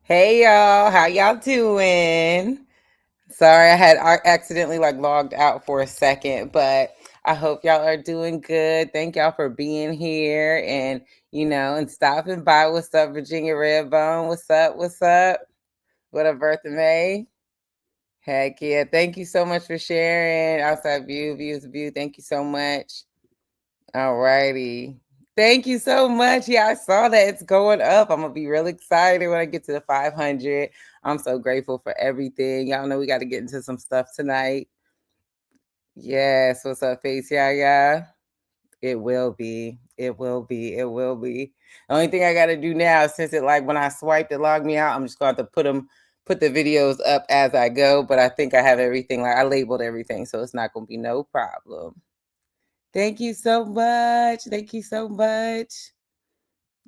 Hey y'all, how y'all doing? Sorry, I had accidentally logged out for a second, but I hope y'all are doing good. Thank y'all for being here and and stopping by. What's up, Virginia Redbone? What's up? What's up? What up, Bertha May? Heck yeah! Thank you so much for sharing. Outside view. Thank you so much. All righty. Thank you so much. Yeah, I saw that it's going up. I'm gonna be really excited when I get to the 500. I'm so grateful for everything. Y'all know we got to get into some stuff tonight. Yes. What's up, Face? Yeah. It will be. It will be. It will be. The only thing I got to do now, since it when I swiped it, logged me out, I'm just going to have to put the videos up as I go. But I think I have everything. I labeled everything, so it's not going to be no problem. Thank you so much. Thank you so much.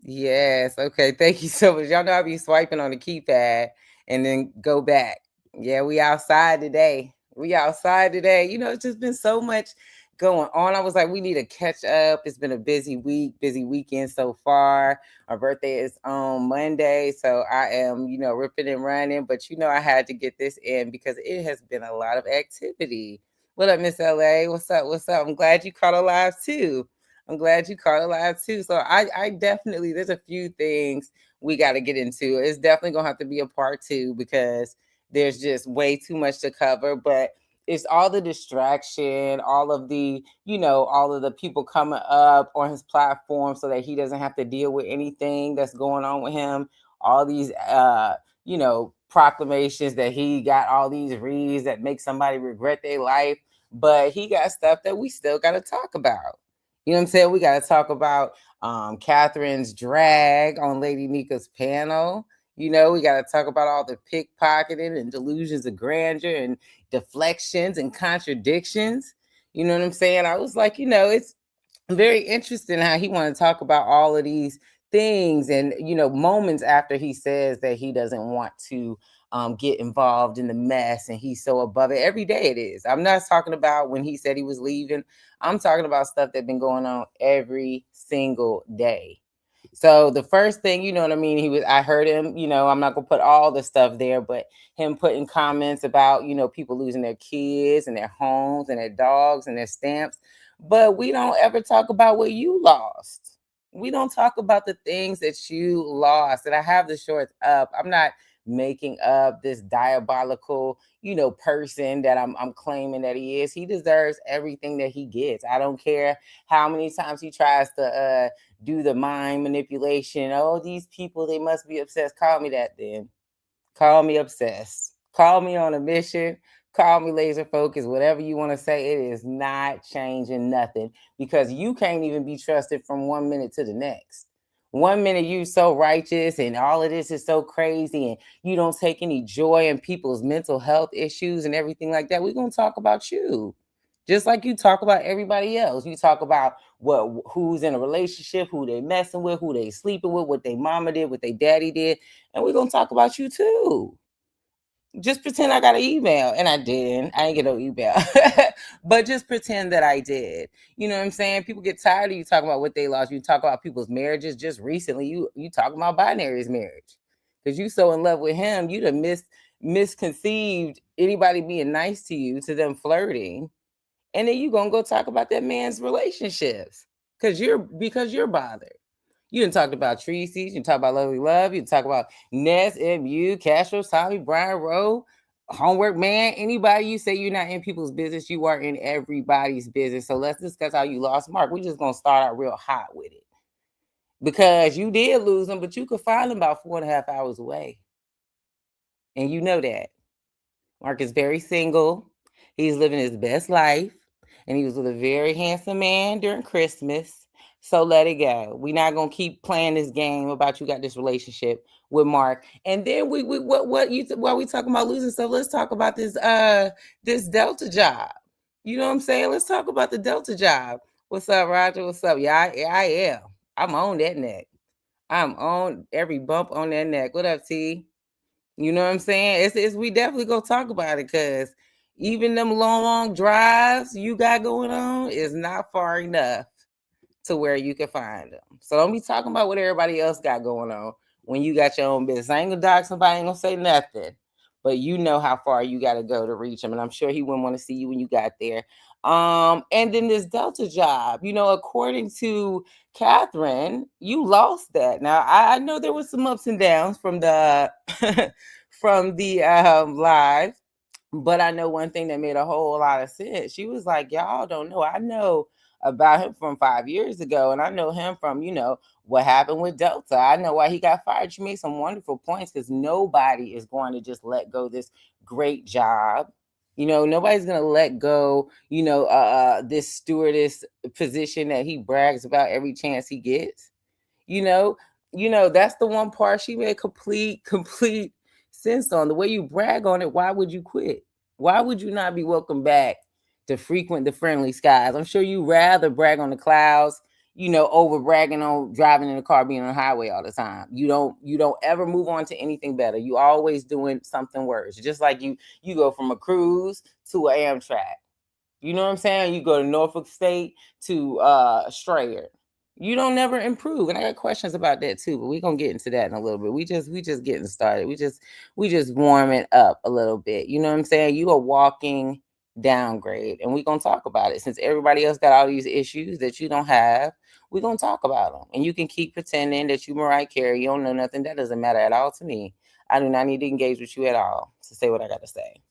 Yes. Okay. Thank you so much. Y'all know I be swiping on the keypad and then go back. Yeah, we outside today. We outside today. It's just been so much going on. I was like, we need to catch up. It's been a busy week, busy weekend so far. Our birthday is on Monday. So I am, ripping and running. But I had to get this in because it has been a lot of activity. What up, Miss LA? What's up? What's up? I'm glad you caught a live too. I'm glad you caught it live too. So I definitely, there's a few things we got to get into. It's definitely gonna have to be a part two because there's just way too much to cover. But it's all the distraction, all of all of the people coming up on his platform so that he doesn't have to deal with anything that's going on with him. All these proclamations that he got all these reads that make somebody regret their life. But he got stuff that we still got to talk about. You know what I'm saying? We got to talk about Catherine's drag on Lady Nika's panel. We got to talk about all the pickpocketing and delusions of grandeur and deflections and contradictions. You know what I'm saying? I was like, it's very interesting how he want to talk about all of these things and moments after he says that he doesn't want to get involved in the mess and he's so above it. Every day it is. I'm not talking about when he said he was leaving. I'm talking about stuff that's been going on every single day. So the first thing, you know what I mean, I heard him, I'm not gonna put all the stuff there, but him putting comments about, people losing their kids and their homes and their dogs and their stamps. But we don't ever talk about what you lost. We don't talk about the things that you lost. And I have the shorts up. I'm not making up this diabolical, person that I'm claiming that he is. He deserves everything that he gets. I don't care how many times he tries to do the mind manipulation. Oh, these people, they must be obsessed. Call me that then. Call me obsessed. Call me on a mission. Call me laser focused. Whatever you want to say, it is not changing nothing because you can't even be trusted from 1 minute to the next. 1 minute you so righteous and all of this is so crazy and you don't take any joy in people's mental health issues and everything like that. We're going to talk about you. Just like you talk about everybody else. You talk about who's in a relationship, who they messing with, who they sleeping with, what they mama did, what they daddy did. And we're going to talk about you too. Just pretend I got an email and I didn't. I ain't get no email. But just pretend that I did. You know what I'm saying? People get tired of you talking about what they lost. You talk about people's marriages. Just recently, you talking about Binary's marriage. Because you so in love with him, you'd have misconceived anybody being nice to you, to them flirting. And then you gonna go talk about that man's relationships. Because you're bothered. You didn't talk about Tracy. You didn't talk about Lovely Love. You didn't talk about Ness, MU, Castro, Tommy, Brian Rowe, Homework Man. Anybody you say you're not in people's business, you are in everybody's business. So let's discuss how you lost Mark. We're just gonna start out real hot with it. Because you did lose him, but you could find him about 4.5 hours away. And you know that. Mark is very single. He's living his best life. And he was with a very handsome man during Christmas. So let it go. We're not gonna keep playing this game about you got this relationship with Mark. And then we while we talking about losing stuff, let's talk about this Delta job. You know what I'm saying? Let's talk about the Delta job. What's up, Roger? What's up? Yeah, I am. I'm on that neck. I'm on every bump on that neck. What up, T? You know what I'm saying? It's we definitely go talk about it because even them long drives you got going on is not far enough to where you can find them. So don't be talking about what everybody else got going on. when you got your own business. I ain't gonna dog somebody, ain't gonna say nothing, but you know how far you got to go to reach him. And I'm sure he wouldn't want to see you when you got there. And then this Delta job, according to Catherine, you lost that. Now I know there was some ups and downs from the from the live, but I know one thing that made a whole lot of sense. She was like, y'all don't know. I know about him from 5 years ago, and I know him from, what happened with Delta. I know why he got fired. She made some wonderful points because nobody is going to just let go this great job. Nobody's going to let go, this stewardess position that he brags about every chance he gets. you know that's the one part she made complete sense on. The way you brag on it, why would you quit? Why would you not be welcome back to frequent the friendly skies? I'm sure you rather brag on the clouds, over bragging on driving in the car, being on the highway all the time. You don't ever move on to anything better. You always doing something worse. Just like you go from a cruise to an Amtrak. You know what I'm saying? You go to Norfolk State to Strayer. You don't never improve. And I got questions about that too, but we're gonna get into that in a little bit. We just getting started. We just warming up a little bit. You know what I'm saying? You are walking downgrade, and we're gonna talk about it. Since everybody else got all these issues that you don't have, we're gonna talk about them. And you can keep pretending that you Mariah Carey, you don't know nothing. That doesn't matter at all to me. I do not need to engage with you at all to say what I gotta say.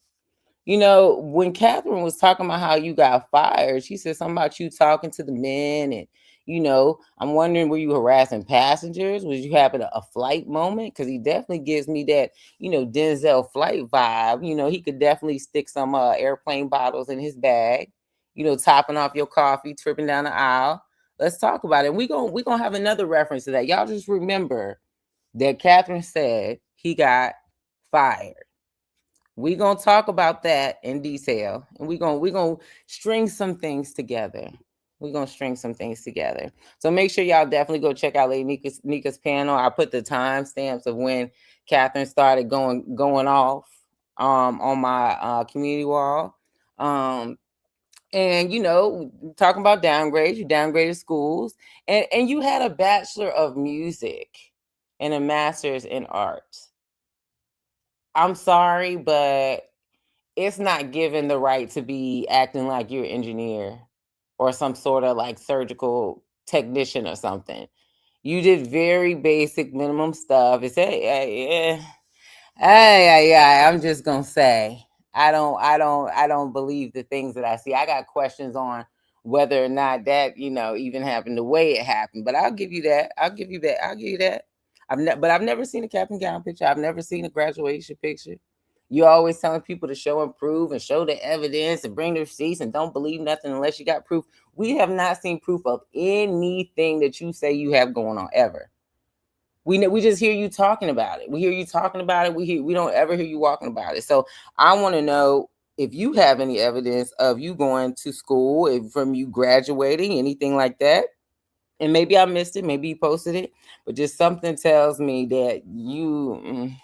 When Catherine was talking about how you got fired, she said something about you talking to the men. And, I'm wondering, were you harassing passengers? Was you having a flight moment? Because he definitely gives me that, Denzel flight vibe. He could definitely stick some airplane bottles in his bag, topping off your coffee, tripping down the aisle. Let's talk about it. We're gonna have another reference to that. Y'all just remember that Catherine said he got fired. We're going to talk about that in detail, and we're going to string some things together. So make sure y'all definitely go check out Lady Nika's panel. I put the timestamps of when Catherine started going off on my community wall. And talking about downgrades, you downgraded schools, and you had a bachelor of music and a master's in arts. I'm sorry, but it's not given the right to be acting like you're an engineer or some sort of like surgical technician or something. You did very basic minimum stuff. It's I'm just gonna say I don't believe the things that I see. I got questions on whether or not that even happened the way it happened. But I'll give you that. But I've never seen a cap and gown picture. I've never seen a graduation picture. You're always telling people to show and prove and show the evidence and bring the receipts and don't believe nothing unless you got proof. We have not seen proof of anything that you say you have going on ever. We just hear you talking about it. We hear you talking about it. We don't ever hear you walking about it. So I want to know if you have any evidence of you going to school, from you graduating, anything like that. And maybe I missed it. Maybe you posted it, but just something tells me that you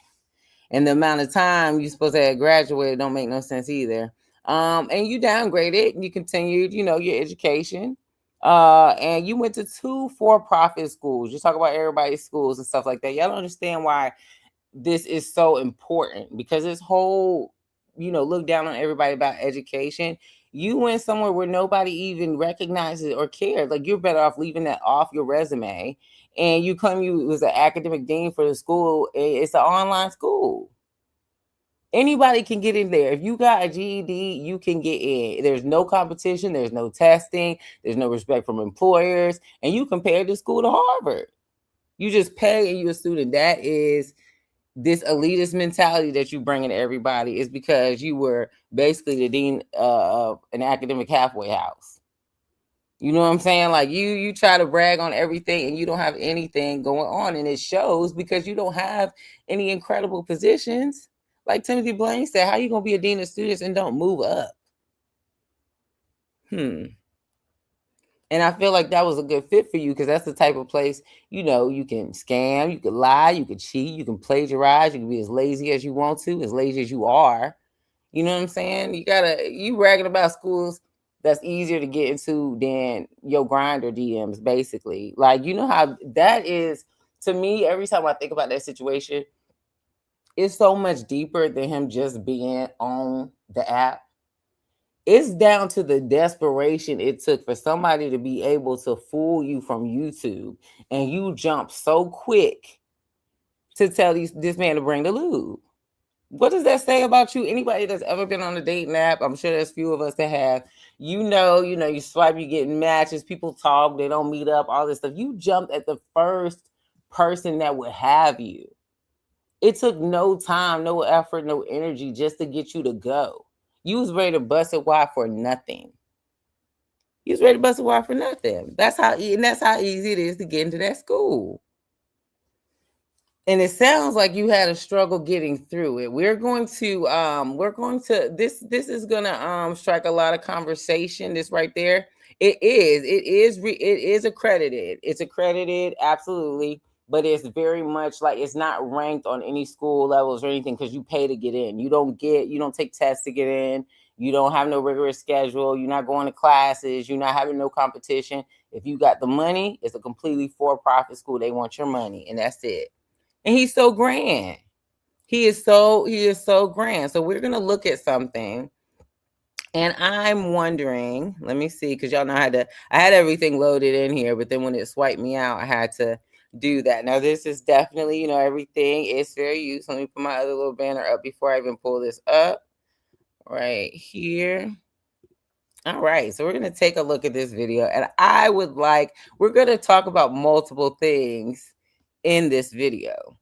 and the amount of time you're supposed to have graduated don't make no sense either. And you downgraded and you continued, your education. And you went to 2 for-profit schools. You talk about everybody's schools and stuff like that. Y'all don't understand why this is so important, because this whole, look down on everybody about education. You went somewhere where nobody even recognizes or cares. Like, you're better off leaving that off your resume. And you claim you was an academic dean for the school. It's an online school. Anybody can get in there. If you got a GED, you can get in. There's no competition. There's no testing. There's no respect from employers. And you compare the school to Harvard. You just pay and you're a student. That is this elitist mentality that you bring in everybody, is because you were basically the dean of an academic halfway house. You know what I'm saying? Like, you try to brag on everything and you don't have anything going on. And it shows, because you don't have any incredible positions. Like Timothy Blaine said, how you going to be a dean of students and don't move up? And I feel like that was a good fit for you, because that's the type of place, you can scam, you can lie, you can cheat, you can plagiarize, you can be as lazy as you want to, as lazy as you are. You know what I'm saying? You bragging about schools that's easier to get into than your Grindr DMs, basically. Like, how that is, to me, every time I think about that situation, it's so much deeper than him just being on the app. It's down to the desperation it took for somebody to be able to fool you from YouTube, and you jump so quick to tell this man to bring the lube. What does that say about you? Anybody that's ever been on a dating app, I'm sure there's a few of us that have, you swipe, you get matches, people talk, they don't meet up, all this stuff. You jumped at the first person that would have you. It took no time, no effort, no energy just to get you to go. You was ready to bust it wide for nothing. You was ready to bust it wide for nothing. That's how easy it is to get into that school. And it sounds like you had a struggle getting through it. This is gonna strike a lot of conversation. This right there. It is accredited. It's accredited, absolutely. But it's very much like it's not ranked on any school levels or anything because you pay to get in. You don't take tests to get in. You don't have no rigorous schedule. You're not going to classes. You're not having no competition. If you got the money, it's a completely for-profit school. They want your money, and that's it. And he's so grand. He is so grand. So we're gonna look at something. And I'm wondering, let me see, because y'all know I had everything loaded in here, but then when it swiped me out, I had to do that. Now this is definitely, everything is fair use. Let me put my other little banner up before I even pull this up right here. All right, so we're going to take a look at this video, and we're going to talk about multiple things in this video,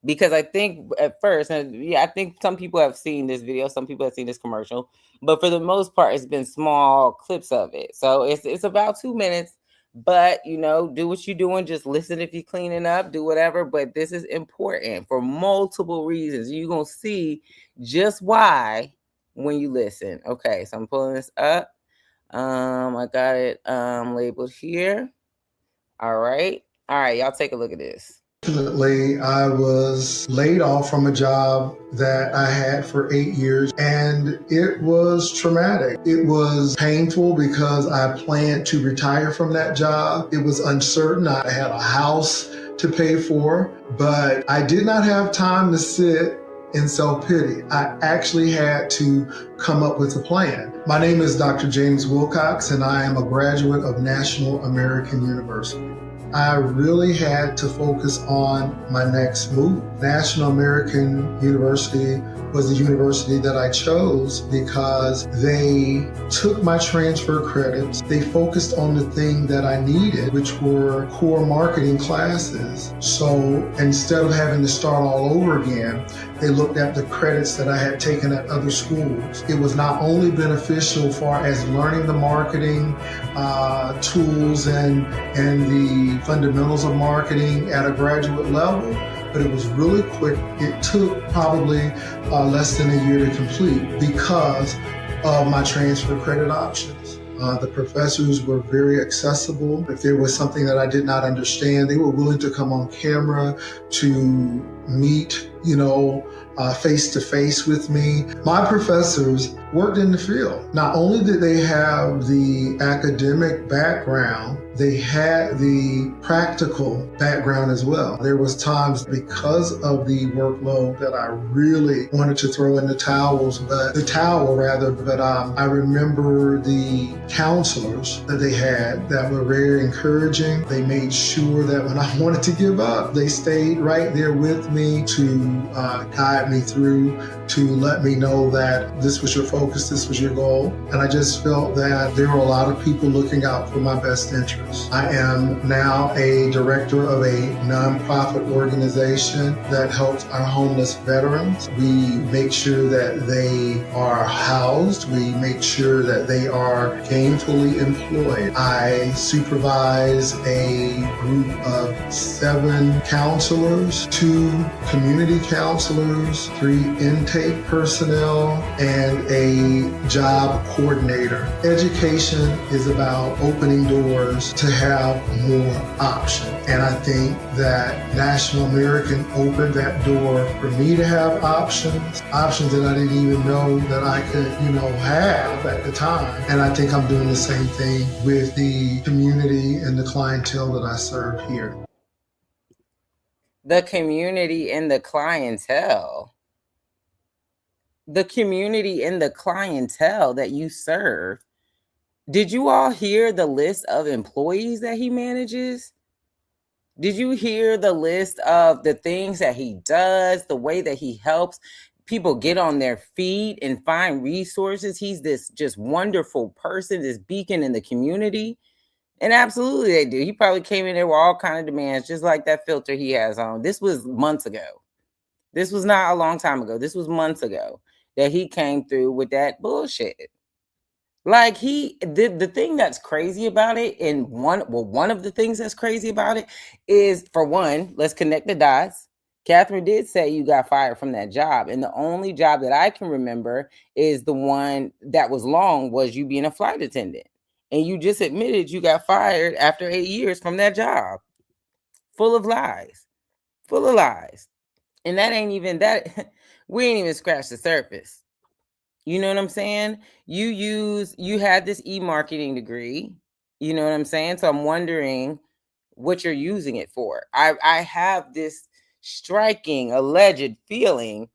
because I think at first, I think some people have seen this video, some people have seen this commercial, but for the most part, it's been small clips of it. So it's about 2 minutes, but do what you're doing. Just listen if you're cleaning up, do whatever. But this is important for multiple reasons. You're going to see just why when you listen. Okay, so I'm pulling this up. I got it labeled here. All right, y'all take a look at this. Fortunately, I was laid off from a job that I had for 8 years, and it was traumatic. It was painful because I planned to retire from that job. It was uncertain. I had a house to pay for, but I did not have time to sit in self-pity. I actually had to come up with a plan. My name is Dr. James Wilcox, and I am a graduate of National American University. I really had to focus on my next move. National American University was the university that I chose because they took my transfer credits. They focused on the thing that I needed, which were core marketing classes. So instead of having to start all over again, they looked at the credits that I had taken at other schools. It was not only beneficial far as learning the marketing tools and the fundamentals of marketing at a graduate level, but it was really quick. It took probably less than a year to complete because of my transfer credit options. The professors were very accessible. If there was something that I did not understand, they were willing to come on camera to meet, face to face with me. My professors worked in the field. Not only did they have the academic background, they had the practical background as well. There was times because of the workload that I really wanted to throw in the towel, but I remember the counselors that they had that were very encouraging. They made sure that when I wanted to give up, they stayed right there with me to guide me through, to let me know that this was your focus, this was your goal. And I just felt that there were a lot of people looking out for my best interests. I am now a director of a nonprofit organization that helps our homeless veterans. We make sure that they are housed. We make sure that they are gainfully employed. I supervise a group of 7 counselors, 2 community counselors, 3 intake personnel, and a job coordinator. Education is about opening doors to have more options. And I think that National American opened that door for me to have options that I didn't even know that I could, have at the time. And I think I'm doing the same thing with the community and the clientele that I serve here. The community and the clientele. The community and the clientele that you serve. Did you all hear the list of employees that he manages? Did you hear the list of the things that he does, the way that he helps people get on their feet and find resources? He's this just wonderful person, this beacon in the community. And absolutely they do. He probably came in there with all kind of demands, just like that filter he has on. This was months ago. This was not a long time ago. This was months ago that he came through with that bullshit. Like the thing that's crazy about it, and one of the things that's crazy about it is, for one, let's connect the dots. Catherine did say you got fired from that job, and the only job that I can remember is the one that was long, was you being a flight attendant, and you just admitted you got fired after 8 years from that job. Full of lies, full of lies, and that ain't even that. We ain't even scratched the surface. You know what I'm saying? You had this e-marketing degree. You know what I'm saying? So I'm wondering what you're using it for. I have this striking alleged feeling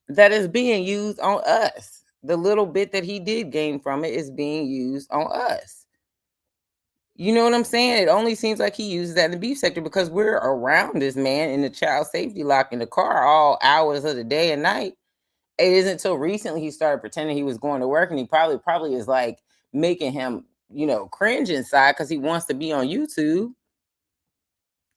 that is being used on us. The little bit that he did gain from it is being used on us. You know what I'm saying? It only seems like he uses that in the beef sector because we're around this man in the child safety lock in the car all hours of the day and night. It isn't until recently he started pretending he was going to work, and he probably is like making him, cringe inside because he wants to be on YouTube.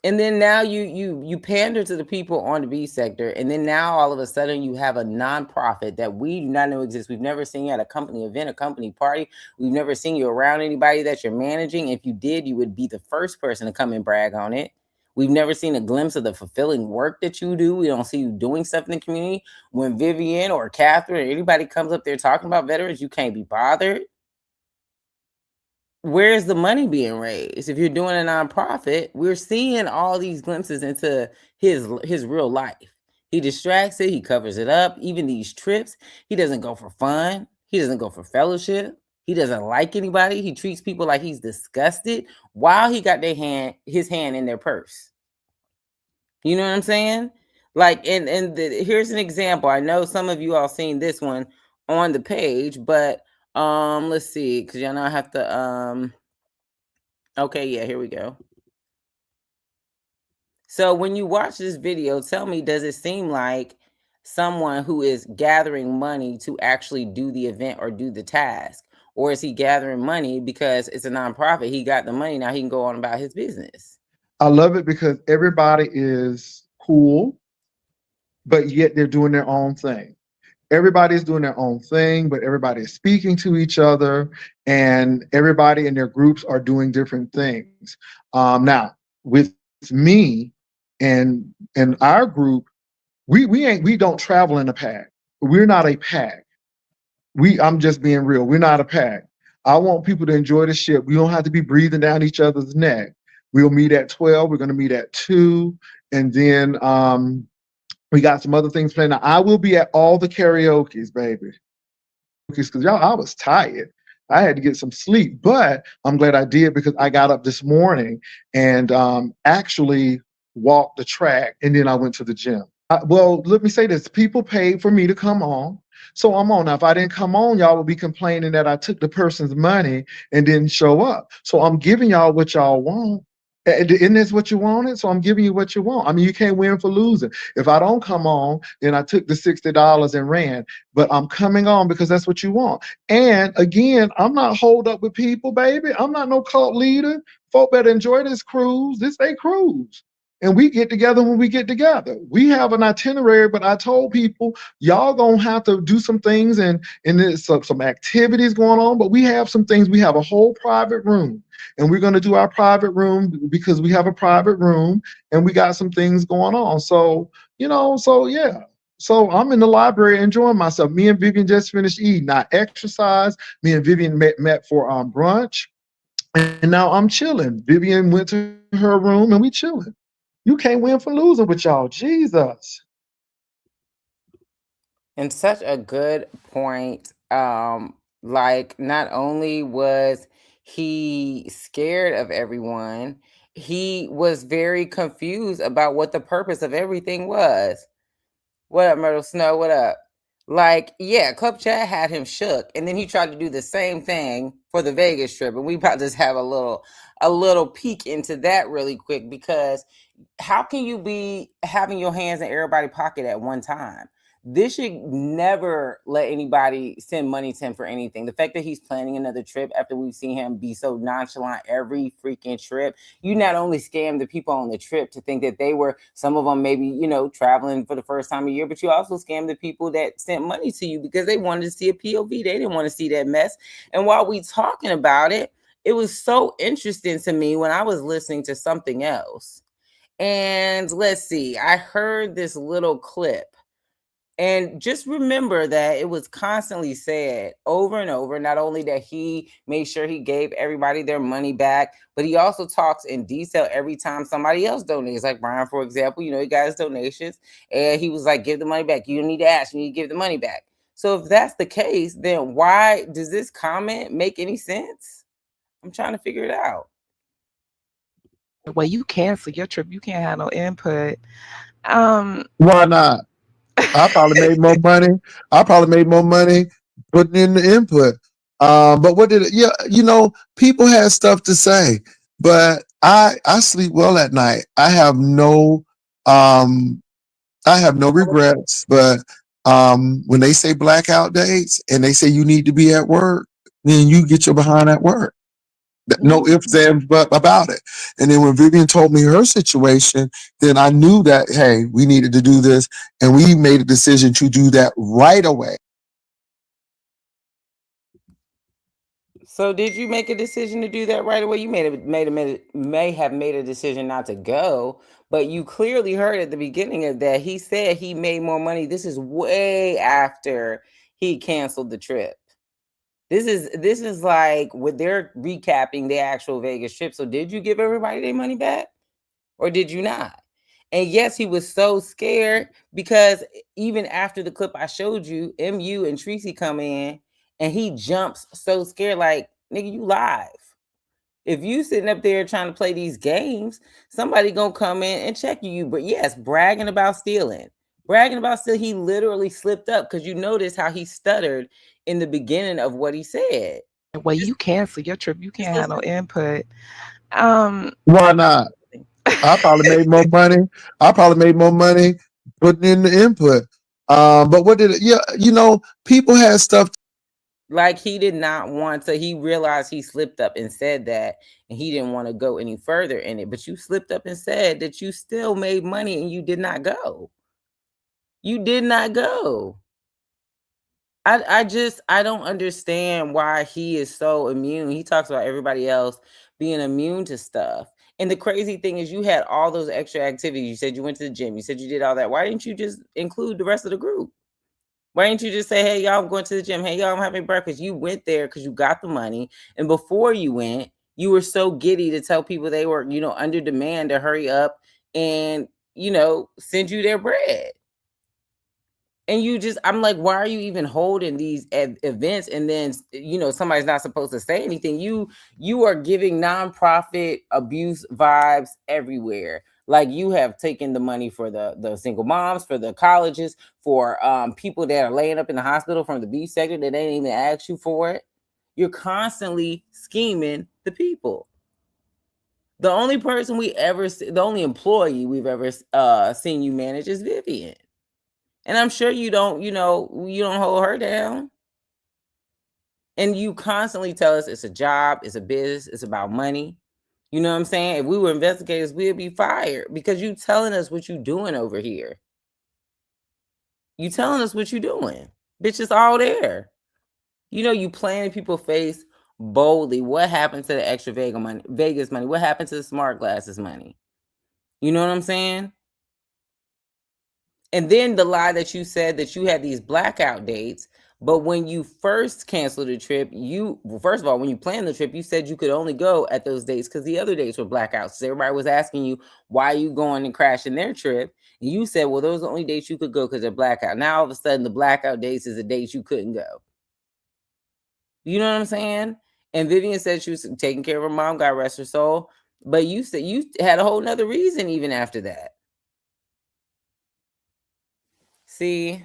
And then now you pander to the people on the B sector, and then now all of a sudden you have a nonprofit that we do not know exists. We've never seen you at a company event, a company party. We've never seen you around anybody that you're managing. If you did, you would be the first person to come and brag on it. We've never seen a glimpse of the fulfilling work that you do. We don't see you doing stuff in the community. When Vivian or Catherine or anybody comes up there talking about veterans, you can't be bothered. Where's the money being raised? If you're doing a nonprofit, we're seeing all these glimpses into his real life. He distracts it, he covers it up. Even these trips, he doesn't go for fun, he doesn't go for fellowship, he doesn't like anybody. He treats people like he's disgusted while he got his hand in their purse. You know what I'm saying? Like, here's an example. I know some of you all seen this one on the page, but let's see, because y'all know I have to okay, yeah, here we go. So when you watch this video, tell me, does it seem like someone who is gathering money to actually do the event or do the task? Or is he gathering money because it's a nonprofit? He got the money, now he can go on about his business. I love it because everybody is cool, but yet they're doing their own thing. Everybody's doing their own thing, but everybody is speaking to each other, and everybody in their groups are doing different things. Now, with me and our group, we don't travel in a pack. We're not a pack. I'm just being real. We're not a pack. I want people to enjoy the ship. We don't have to be breathing down each other's neck. We'll meet at 12. We're going to meet at 2, and then we got some other things planned. Now, I will be at all the karaoke's, baby. Because y'all, I was tired. I had to get some sleep, but I'm glad I did because I got up this morning and actually walked the track, and then I went to the gym. Well, let me say this. People paid for me to come on. So I'm on. Now, if I didn't come on, y'all would be complaining that I took the person's money and didn't show up. So I'm giving y'all what y'all want. Isn't this what you wanted? So I'm giving you what you want. I mean, you can't win for losing. If I don't come on, then I took the $60 and ran. But I'm coming on because that's what you want. And again, I'm not holed up with people, baby. I'm not no cult leader. Folk better enjoy this cruise. This ain't cruise. And we get together when we get together. We have an itinerary, but I told people, y'all gonna have to do some things, and there's some activities going on, but we have some things. We have a whole private room, and we're gonna do our private room because we have a private room, and we got some things going on. So, so yeah. So I'm in the library enjoying myself. Me and Vivian just finished eating. I exercised. Me and Vivian met for brunch, and now I'm chilling. Vivian went to her room, and we chilling. You can't win for losing with y'all. Jesus. And such a good point. Like, not only was he scared of everyone, he was very confused about what the purpose of everything was. What up, Myrtle Snow? What up? Like, yeah, Club Chat had him shook, and then he tried to do the same thing for the Vegas trip, and we about to just have a little peek into that really quick, because how can you be having your hands in everybody's pocket at one time? This should never let anybody send money to him for anything. The fact that he's planning another trip after we've seen him be so nonchalant every freaking trip, you not only scam the people on the trip to think that they were, some of them maybe, traveling for the first time a year, but you also scam the people that sent money to you because they wanted to see a POV. They didn't want to see that mess. And while we talking about it, it was so interesting to me when I was listening to something else. And let's see, I heard this little clip. And just remember that it was constantly said over and over, not only that he made sure he gave everybody their money back, but he also talks in detail every time somebody else donates. Like Brian, for example, he got his donations and he was like, give the money back. You don't need to ask, you need to give the money back. So if that's the case, then why does this comment make any sense? I'm trying to figure it out. Well, you cancel your trip, you can't have no input. Why not? I probably made more money. I probably made more money putting in the input. But what did it? Yeah, people had stuff to say, but I sleep well at night. I have no regrets. But when they say blackout dates and they say you need to be at work, then you get your behind at work. No ifs, ands, but about it. And then when Vivian told me her situation, then I knew that, hey, we needed to do this. And we made a decision to do that right away. So did you make a decision to do that right away? You may have made a decision not to go, but you clearly heard at the beginning of that he said he made more money. This is way after he canceled the trip. This is like when they're recapping the actual Vegas trip. So did you give everybody their money back, or did you not? And yes, he was so scared because even after the clip I showed you, MU and Tracy come in and he jumps so scared, like, nigga, you live. If you sitting up there trying to play these games, somebody gonna come in and check you. But yes, bragging about stealing. He literally slipped up, because you notice how he stuttered in the beginning of what he said. Well, you cancel your trip, you can't have no input. Why not? I probably made more money. I probably made more money putting in the input. But what did it? Yeah, people had stuff. Like he did not want to, he realized he slipped up and said that, and he didn't want to go any further in it. But you slipped up and said that you still made money and you did not go. You did not go. I don't understand why he is so immune. He talks about everybody else being immune to stuff. And the crazy thing is, you had all those extra activities. You said you went to the gym. You said you did all that. Why didn't you just include the rest of the group? Why didn't you just say, hey, y'all, I'm going to the gym. Hey, y'all, I'm having breakfast. You went there because you got the money. And before you went, you were so giddy to tell people they were, under demand to hurry up and, send you their bread. And I'm like, why are you even holding these events? And then, somebody's not supposed to say anything. You are giving nonprofit abuse vibes everywhere. Like, you have taken the money for the single moms, for the colleges, for people that are laying up in the hospital from the beach sector that they didn't even ask you for it. You're constantly scheming the people. The only employee we've ever seen you manage is Vivian. And I'm sure you don't hold her down. And you constantly tell us it's a job, it's a business, it's about money. You know what I'm saying? If we were investigators, we'd be fired because you telling us what you doing over here. You telling us what you doing. Bitch, it's all there. You playing in people's face boldly. What happened to the extra Vegas money? What happened to the smart glasses money? You know what I'm saying? And then the lie that you said that you had these blackout dates, but when you first canceled the trip, first of all, when you planned the trip, you said you could only go at those dates because the other dates were blackouts. So everybody was asking you, why are you going and crashing their trip? And you said, well, those are the only dates you could go because they're blackout. Now all of a sudden the blackout dates is the dates you couldn't go. You know what I'm saying? And Vivian said she was taking care of her mom, God rest her soul. But you said you had a whole nother reason even after that. See?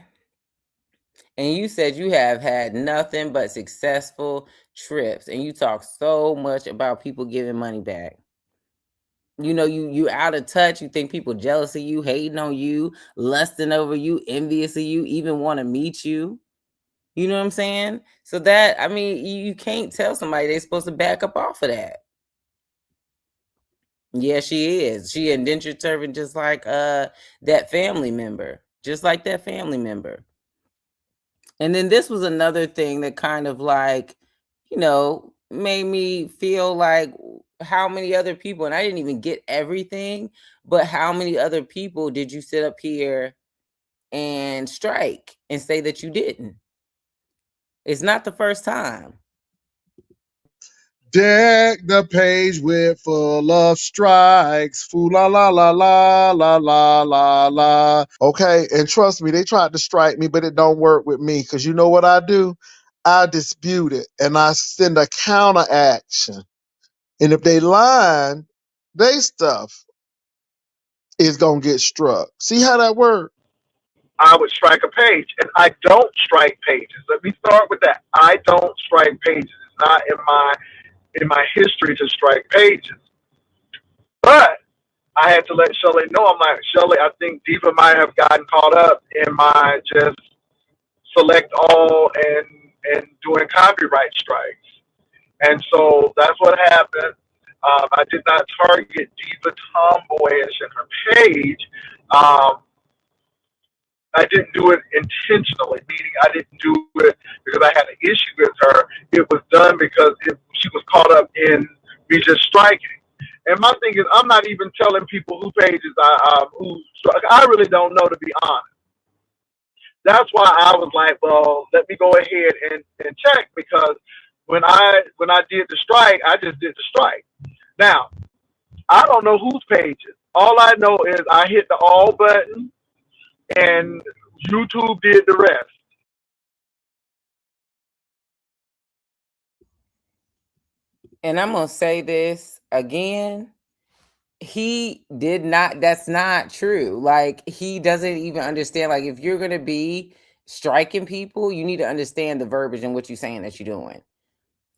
And you said you have had nothing but successful trips, and you talk so much about people giving money back. You know, you out of touch. You think people jealous of you, hating on you, lusting over you, envious of you, even want to meet you. You know what I'm saying? So that, I mean, you can't tell somebody they're supposed to back up off of that. Yeah, she is. She indentured servant, just like that family member, just like that family member. And then this was another thing that kind of like, you know, made me feel like how many other people, and I didn't even get everything, but how many other people did you sit up here and strike and say that you didn't? It's not the first time. Deck the page with full of strikes. Foo la la la la la la la la. Okay, and trust me, they tried to strike me, but it don't work with me. Cause you know what I do? I dispute it and I send a counter action. And if they line, they stuff is gonna get struck. See how that works? I would strike a page, and I don't strike pages. Let me start with that. I don't strike pages. It's not in my history to strike pages. But I had to let Shelley know. I'm like, Shelley, I think Diva might have gotten caught up in my just select all and doing copyright strikes. And so that's what happened. I did not target Diva Tomboyish in her page. I didn't do it intentionally, meaning I didn't do it because I had an issue with her. It was done because she was caught up in me just striking. And my thing is, I'm not even telling people who pages I really don't know, to be honest. That's why I was like, well, let me go ahead and check, because when I did the strike, I just did the strike. Now, I don't know whose pages. All I know is I hit the all button and YouTube did the rest. And I'm going to say this again. He did not, that's not true. Like, he doesn't even understand. Like, if you're going to be striking people, you need to understand the verbiage and what you're saying that you're doing.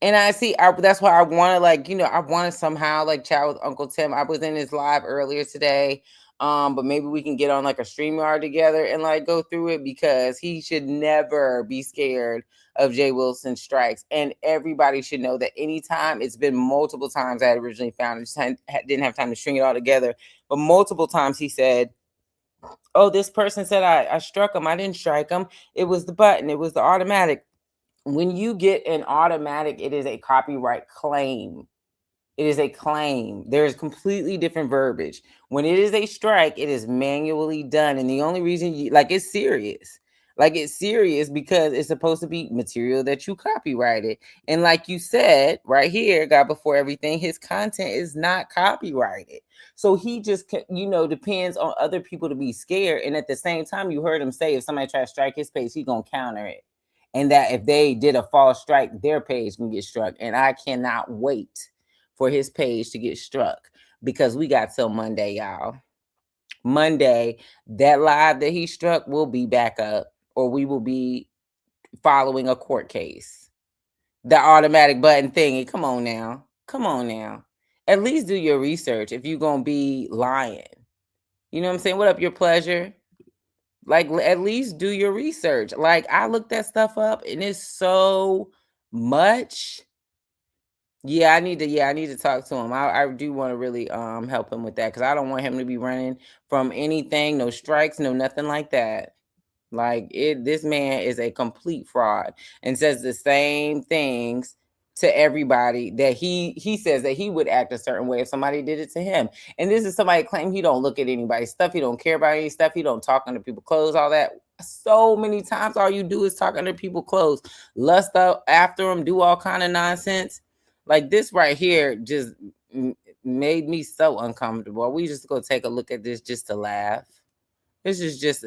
And I see, that's why I want to, like, you know, I want to somehow like chat with Uncle Tim. I was in his live earlier today. But maybe we can get on like a StreamYard together and like go through it, because he should never be scared of Jay Wilson strikes. And everybody should know that anytime, it's been multiple times I had originally found it, just didn't have time to string it all together, but multiple times he said, oh, this person said I struck him. I didn't strike him. It was the button. It was the automatic. When you get an automatic, it is a copyright claim. It is a claim. There is completely different verbiage. When it is a strike, it is manually done. And the only reason it's serious. Like, it's serious because it's supposed to be material that you copyrighted. And like you said, right here, God Before Everything, his content is not copyrighted. So he just, depends on other people to be scared. And at the same time, you heard him say, if somebody tries to strike his page, he's going to counter it. And that if they did a false strike, their page can get struck. And I cannot wait for his page to get struck, because we got till Monday, y'all. Monday, that live that he struck will be back up, or we will be following a court case. The automatic button thingy. Come on now. Come on now. At least do your research if you're going to be lying. You know what I'm saying? What up, Your Pleasure? Like, at least do your research. Like, I looked that stuff up and it's so much. Yeah, I need to talk to him. I do want to really help him with that, because I don't want him to be running from anything, no strikes, no nothing like that. Like, this man is a complete fraud and says the same things to everybody that he says that he would act a certain way if somebody did it to him. And this is somebody claim he don't look at anybody's stuff, he don't care about any stuff, he don't talk under people's clothes, all that. So many times all you do is talk under people's clothes, lust up after them, do all kind of nonsense. Like, this right here just made me so uncomfortable. We just go take a look at this just to laugh. This is just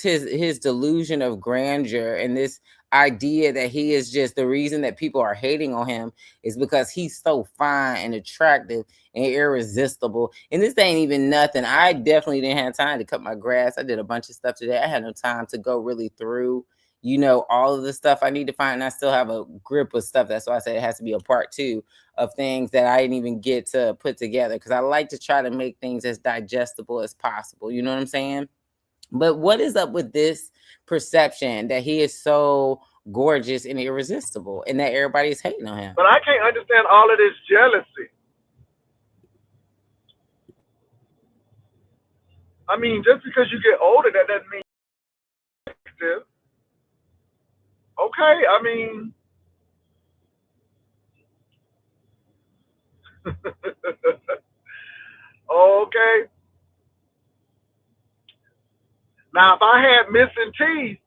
his delusion of grandeur and this idea that he is just the reason that people are hating on him is because he's so fine and attractive and irresistible. And this ain't even nothing. I definitely didn't have time to cut my grass. I did a bunch of stuff today. I had no time to go really through, all of the stuff I need to find. And I still have a grip of stuff. That's why I said it has to be a part 2 of things that I didn't even get to put together, because I like to try to make things as digestible as possible. You know what I'm saying? But what is up with this perception that he is so gorgeous and irresistible and that everybody's hating on him? But I can't understand all of this jealousy. I mean, just because you get older, that doesn't mean you're active. Okay, I mean, okay. Now, if I had missing teeth,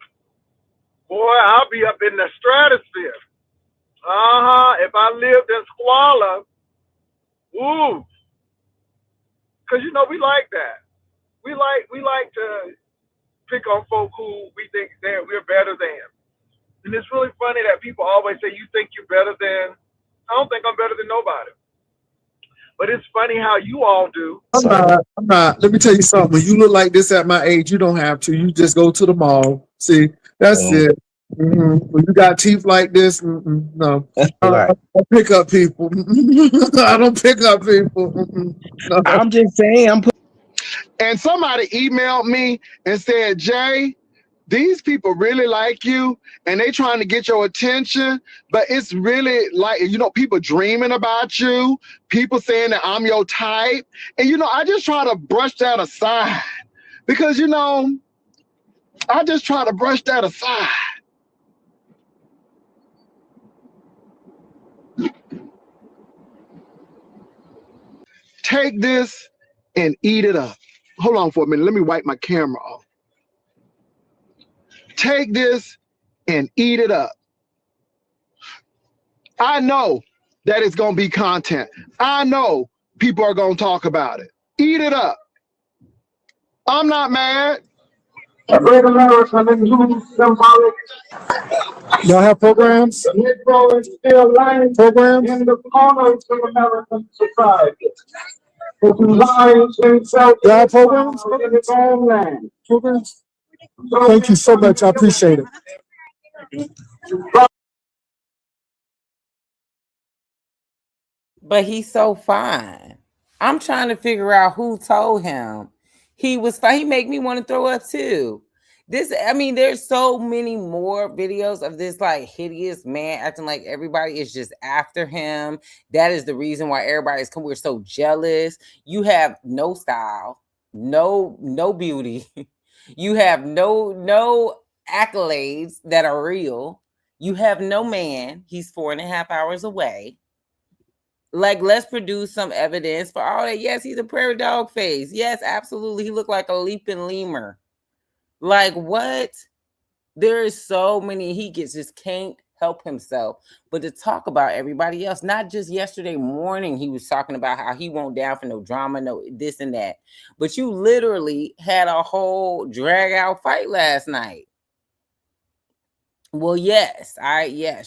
boy, I'll be up in the stratosphere. If I lived in squalor, ooh, because we like that. We like to pick on folk who we think that we're better than. And it's really funny that people always say, you think you're better than. I don't think I'm better than nobody. But it's funny how you all do. I'm not. Let me tell you something. When you look like this at my age, you don't have to. You just go to the mall. See, that's it. When you got teeth like this, no. I don't pick up people. I don't pick up people. No. I'm just saying. And somebody emailed me and said, Jay, these people really like you and they trying to get your attention, but it's really like, people dreaming about you, people saying that I'm your type. And, I just try to brush that aside because, I just try to brush that aside. Take this and eat it up. Hold on for a minute. Let me wipe my camera off. Take this and eat it up. I know that it's going to be content. I know people are going to talk about it. Eat it up. I'm not mad. Y'all have programs? Programs? In the corners of American society. Y'all have programs? In its own land. Programs? Thank you so much. I appreciate it. But he's so fine. I'm trying to figure out who told him he was fine. He make me want to throw up too. There's so many more videos of this like hideous man acting like everybody is just after him. That is the reason why everybody's we're so jealous. You have no style, no beauty. You have no accolades that are real. You have no man. He's 4.5 hours away. Like, let's produce some evidence for all that. Yes, he's a prairie dog face. Yes, absolutely. He looked like a leaping lemur. Like, what? There is so many. He just can't help himself but to talk about everybody else. Not just yesterday morning, he was talking about how he won't down for no drama, no this and that. But you literally had a whole drag out fight last night. Well, yes,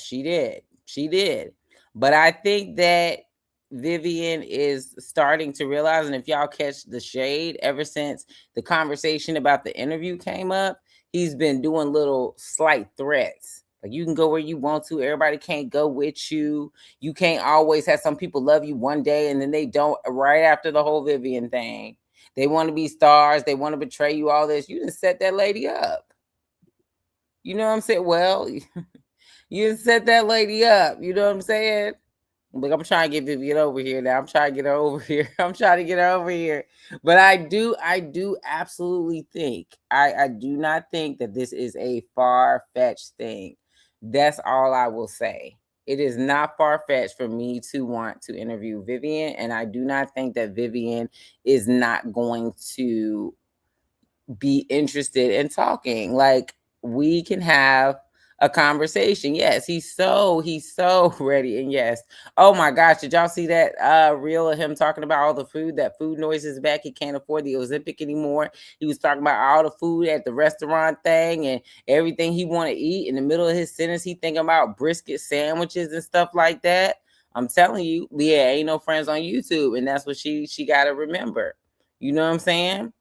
she did. She did. But I think that Vivian is starting to realize, and if y'all catch the shade, ever since the conversation about the interview came up, he's been doing little slight threats. Like, you can go where you want to. Everybody can't go with you. You can't always have some people love you one day and then they don't right after the whole Vivian thing. They want to be stars. They want to betray you, all this. You didn't set that lady up. You know what I'm saying? Well, you didn't set that lady up. You know what I'm saying? Like, I'm trying to get Vivian over here now. I'm trying to get her over here. But I do absolutely think, I do not think that this is a far-fetched thing. That's all I will say. It is not far-fetched for me to want to interview Vivian, and I do not think that Vivian is not going to be interested in talking. Like, we can have a conversation. Yes, he's so ready. And yes, oh my gosh, did y'all see that reel of him talking about all the food? That food noise is back. He can't afford the Ozempic anymore. He was talking about all the food at the restaurant thing and everything he want to eat. In the middle of his sentence, he thinking about brisket sandwiches and stuff like that. I'm telling you, Leah ain't no friends on YouTube, and that's what she got to remember. You know what I'm saying?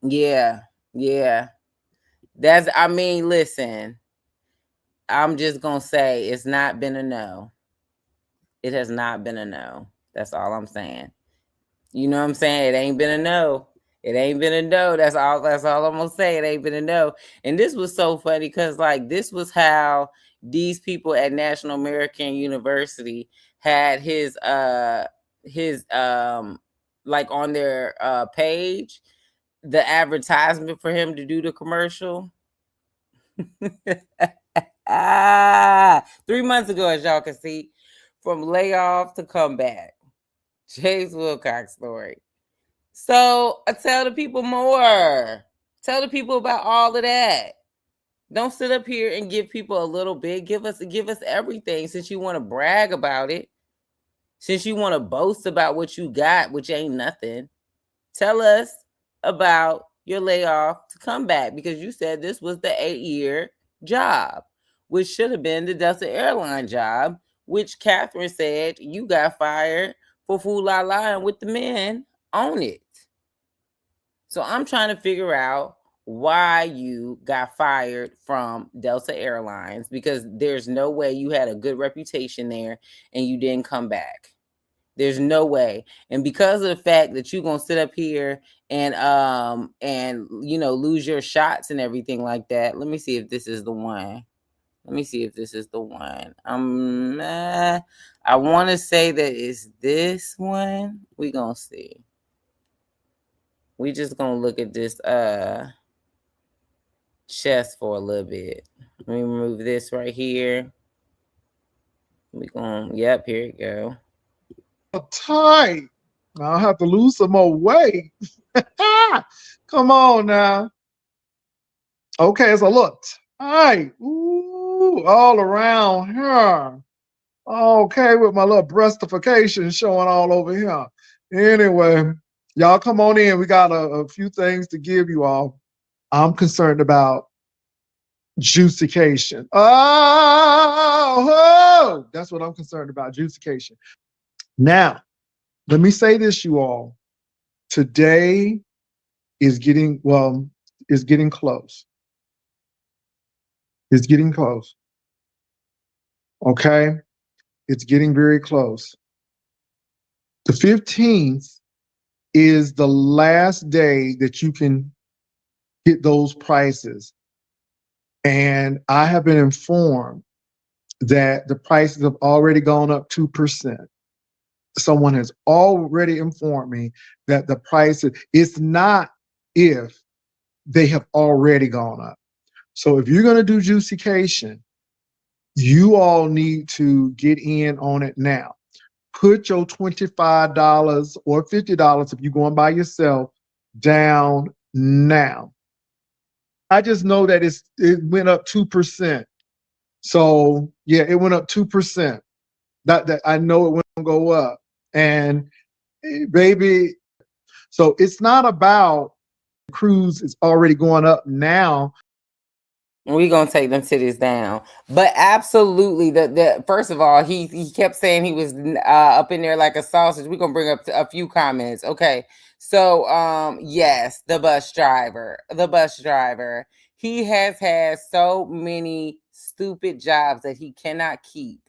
Yeah. That's, I mean, listen, I'm just gonna say it's not been a no. It has not been a no. That's all I'm saying. You know what I'm saying? It ain't been a no. It ain't been a no. That's all I'm gonna say. It ain't been a no. And this was so funny because like this was how these people at National American University had his like on their page, the advertisement for him to do the commercial. 3 months ago, as y'all can see, from layoff to comeback. James Wilcox story. So tell the people more. Tell the people about all of that. Don't sit up here and give people a little bit. Give us everything, since you want to brag about it. Since you want to boast about what you got, which ain't nothing. Tell us about your layoff to come back, because you said this was the 8-year job, which should have been the Delta Airline job, which Catherine said you got fired for Fool La La and with the men on it. So I'm trying to figure out why you got fired from Delta Airlines, because there's no way you had a good reputation there and you didn't come back. There's no way. And because of the fact that you're gonna sit up here and you know, lose your shots and everything like that. Let me see if this is the one. I want to say that it's this one. We gonna see. We just gonna look at this chest for a little bit. Let me remove this right here. Yep, here you go. Tight. I'll have to lose some more weight. Come on now. Okay, so look. Tight. Ooh, all around here. Okay, with my little breastification showing all over here. Anyway, y'all come on in. We got a few things to give you all. I'm concerned about juicification. Oh, that's what I'm concerned about, juicification. Now, let me say this, you all. Today is getting close. It's getting close. Okay? It's getting very close. The 15th is the last day that you can get those prices. And I have been informed that the prices have already gone up 2%. Someone has already informed me that the prices, it's not if, they have already gone up. So if you're going to do juicification, you all need to get in on it now. Put your $25 or $50 if you're going by yourself down now. I just know that it went up 2%. So yeah, it went up 2%. That I know it went to go up. And baby, so it's not about cruise is already going up now. We're gonna take them titties down. But absolutely, the first of all, he kept saying he was up in there like a sausage. We're gonna bring up a few comments. Okay. So yes, the bus driver. He has had so many stupid jobs that he cannot keep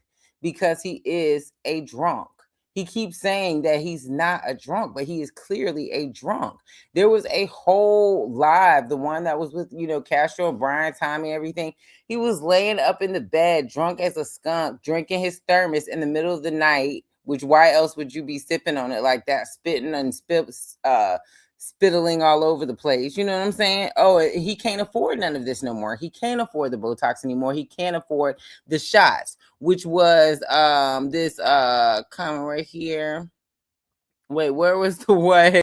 because he is a drunk. He keeps saying that he's not a drunk, but he is clearly a drunk. There was a whole live, the one that was with, you know, Castro and Brian, Tommy, everything. He was laying up in the bed, drunk as a skunk, drinking his thermos in the middle of the night, which why else would you be sipping on it like that, spitting and spittling all over the place? You know what I'm saying? Oh, he can't afford none of this no more. He can't afford the Botox anymore. He can't afford the shots, which was this comment right here. Wait, where was the what?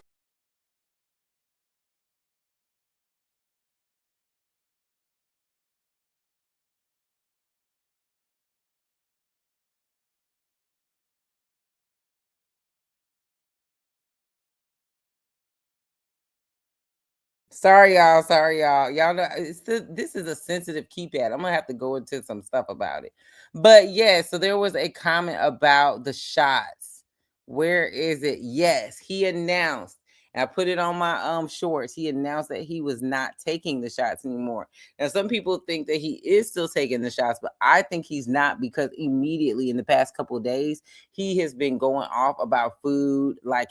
Sorry, y'all. Sorry, y'all. Y'all know this is a sensitive keypad. I'm gonna have to go into some stuff about it. But yeah, so there was a comment about the shots. Where is it? Yes, he announced. And I put it on my shorts. He announced that he was not taking the shots anymore. Now, some people think that he is still taking the shots, but I think he's not, because immediately in the past couple of days, he has been going off about food like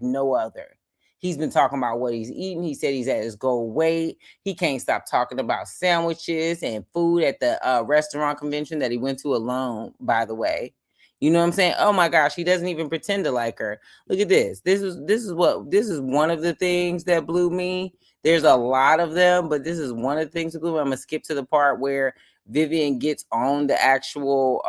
no other. He's been talking about what he's eating. He said he's at his goal weight. He can't stop talking about sandwiches and food at the restaurant convention that he went to alone, by the way. You know what I'm saying? Oh my gosh, he doesn't even pretend to like her. Look at this. This is one of the things that blew me. There's a lot of them, but this is one of the things that blew me. I'm gonna skip to the part where Vivian gets on the actual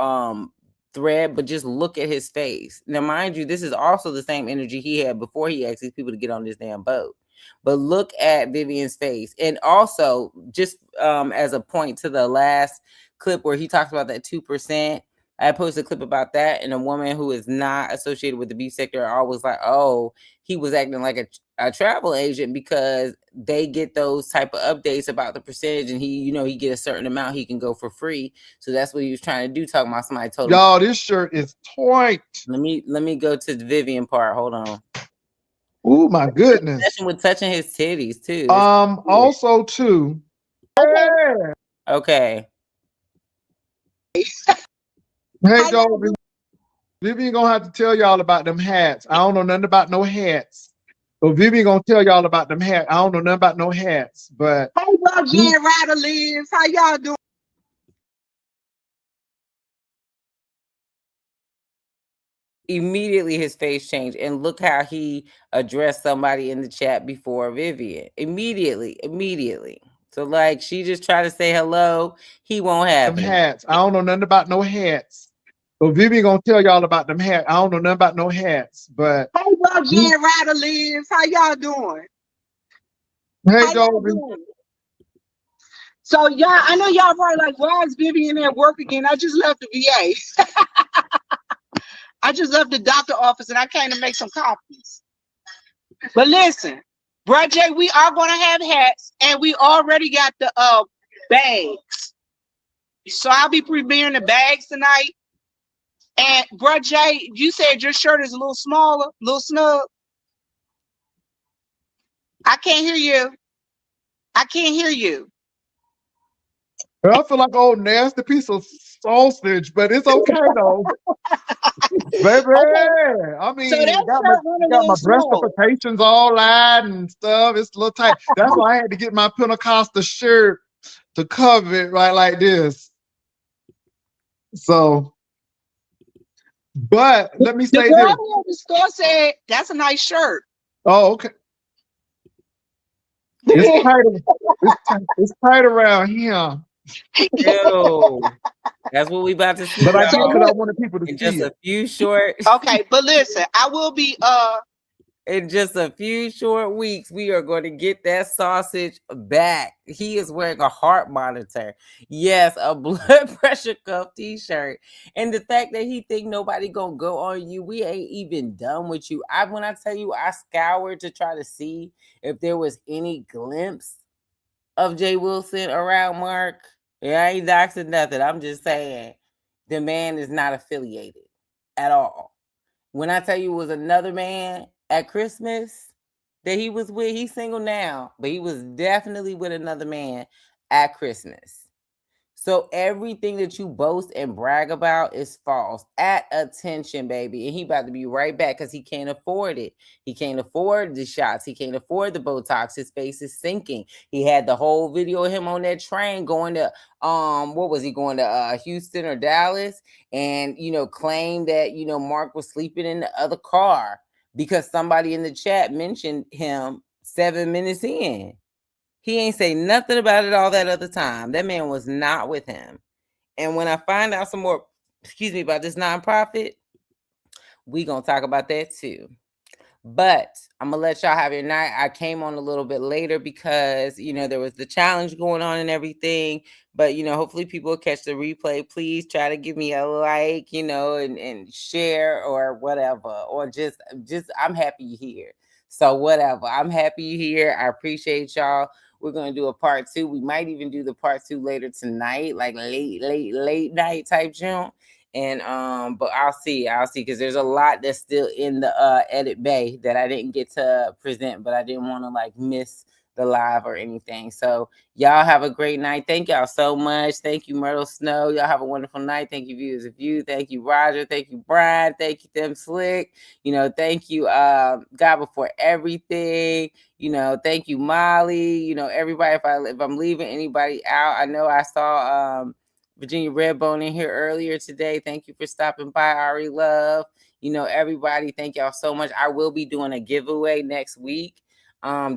thread, but just look at his face. Now, mind you, this is also the same energy he had before he asked these people to get on this damn boat. But look at Vivian's face. And also, just as a point to the last clip where he talks about that 2%, I posted a clip about that, and a woman who is not associated with the beef sector always like, oh, he was acting like a travel agent because they get those type of updates about the percentage, and he get a certain amount he can go for free. So that's what he was trying to do, talking about somebody told him. Y'all, this shirt is tight. Let me go to the Vivian part. Hold on. Oh my goodness. With touching his titties too. Also too. Okay. Hey, Dolby. Vivian gonna have to tell y'all about them hats. I don't know nothing about no hats. So Vivian gonna tell y'all about them hats. I don't know nothing about no hats, but hey, Jen Ryder lives. How y'all doing? Immediately his face changed, and look how he addressed somebody in the chat before Vivian. Immediately. So like she just tried to say hello. He won't have them hats. I don't know nothing about no hats. So Vivian gonna tell y'all about them hats. I don't know nothing about no hats, but hey, Jen Ryder lives. How y'all doing? Hey, Dolby. So y'all, I know y'all probably like, why is Vivian at work again? I just left the VA. I just left the doctor office and I came to make some copies. But listen, Bruh Jay, we are going to have hats, and we already got the bags. So I'll be premiering the bags tonight. And Bruh Jay, you said your shirt is a little smaller, a little snug. I can't hear you. I can't hear you. I feel like an old nasty piece of sausage, but it's okay though. Baby, okay. I mean, so got my breastifications all lined and stuff. It's a little tight. That's why I had to get my Pentecostal shirt to cover it right like this. So, but let me say the girl this. at the store said, that's a nice shirt. Oh, okay. It's tight around here. Ew. That's what we about to see. But I did because I wanted people to see just it. a few short. Okay, but listen, I will be in just a few short weeks, we are going to get that sausage back. He is wearing a heart monitor. Yes, a blood pressure cuff t-shirt. And the fact that he think nobody gonna go on you, we ain't even done with you. When I tell you, I scoured to try to see if there was any glimpse of Jay Wilson around Mark. Yeah, I ain't doxing nothing. I'm just saying the man is not affiliated at all. When I tell you it was another man at Christmas that he was with, he's single now, but he was definitely with another man at Christmas. So everything that you boast and brag about is false. At attention, baby. And he about to be right back because he can't afford it. He can't afford the shots. He can't afford the Botox. His face is sinking. He had the whole video of him on that train going to what was he going to Houston or Dallas, and claimed that Mark was sleeping in the other car because somebody in the chat mentioned him 7 minutes in. He ain't say nothing about it all that other time. That man was not with him. And when I find out some more, about this nonprofit, we gonna talk about that too. But I'm gonna let y'all have your night. I came on a little bit later because there was the challenge going on and everything. But hopefully people will catch the replay. Please try to give me a like, and share or whatever. Or just I'm happy you're here. So whatever. I'm happy you're here. I appreciate y'all. We're gonna do a part 2. We might even do the part 2 later tonight, like late night type jump. And but I'll see because there's a lot that's still in the edit bay that I didn't get to present, but I didn't want to like miss the live or anything. So y'all have a great night. Thank y'all so much. Thank you, Myrtle Snow. Y'all have a wonderful night. Thank you, viewers of you. Thank you, Roger. Thank you, Brian. Thank you, Them Slick. Thank you, God Before Everything. Thank you, Molly. Everybody. If I'm leaving anybody out, I know I saw Virginia Redbone in here earlier today. Thank you for stopping by, Ari Love. Everybody, thank y'all so much. I will be doing a giveaway next week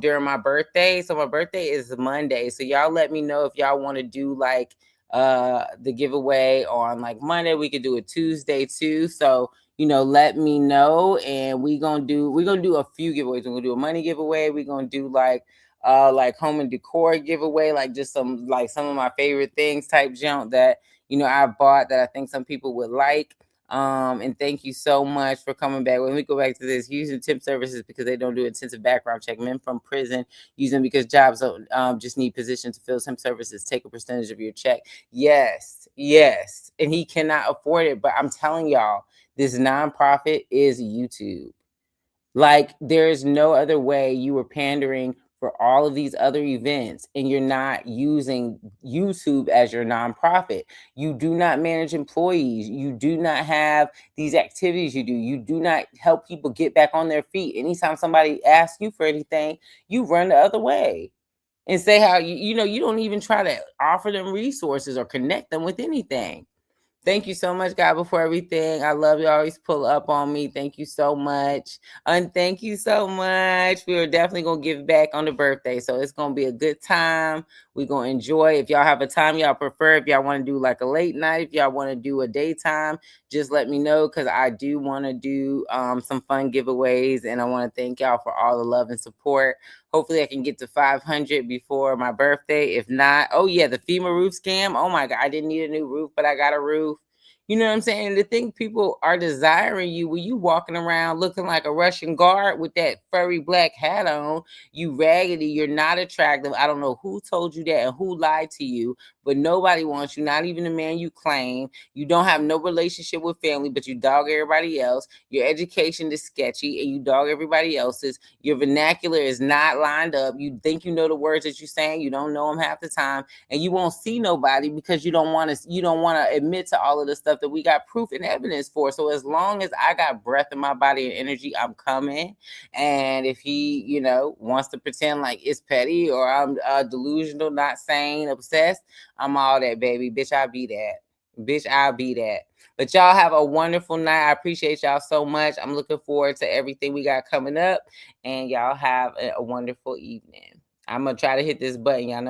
during my birthday. So my birthday is Monday. So y'all let me know if y'all want to do like the giveaway on like Monday. We could do it Tuesday too. So let me know, and we're gonna do a few giveaways. We're gonna do a money giveaway. We're gonna do like home and decor giveaway, like just some of my favorite things type junk that I bought that I think some people would like. And thank you so much for coming back. When we go back to this, using temp services because they don't do intensive background check. Men from prison use them because jobs don't just need positions to fill. Temp services take a percentage of your check. Yes, and he cannot afford it. But I'm telling y'all, this nonprofit is YouTube. Like, there's no other way. You were pandering for all of these other events and you're not using YouTube as your nonprofit. You do not manage employees. You do not have these activities you do. You do not help people get back on their feet. Anytime somebody asks you for anything, you run the other way and say how you don't even try to offer them resources or connect them with anything. Thank you so much, God Before Everything. I love you. Always pull up on me. Thank you so much. And thank you so much. We are definitely going to give back on the birthday. So it's going to be a good time. We're going to enjoy. If y'all have a time y'all prefer, if y'all want to do like a late night, if y'all want to do a daytime, just let me know because I do want to do some fun giveaways. And I want to thank y'all for all the love and support. Hopefully I can get to 500 before my birthday. If not, oh yeah, the FEMA roof scam. Oh my God, I didn't need a new roof, but I got a roof. You know what I'm saying? To think people are desiring you when you walking around looking like a Russian guard with that furry black hat on, you raggedy, you're not attractive. I don't know who told you that and who lied to you, but nobody wants you, not even the man you claim. You don't have no relationship with family, but you dog everybody else. Your education is sketchy and you dog everybody else's. Your vernacular is not lined up. You think you know the words that you're saying. You don't know them half the time. And you won't see nobody because you don't want to admit to all of the stuff that we got proof and evidence for. So as long as I got breath in my body and energy, I'm coming. And if he, wants to pretend like it's petty or I'm delusional, not sane, obsessed, I'm all that, baby. Bitch, I'll be that. But y'all have a wonderful night. I appreciate y'all so much. I'm looking forward to everything we got coming up. And y'all have a wonderful evening. I'm going to try to hit this button. Y'all know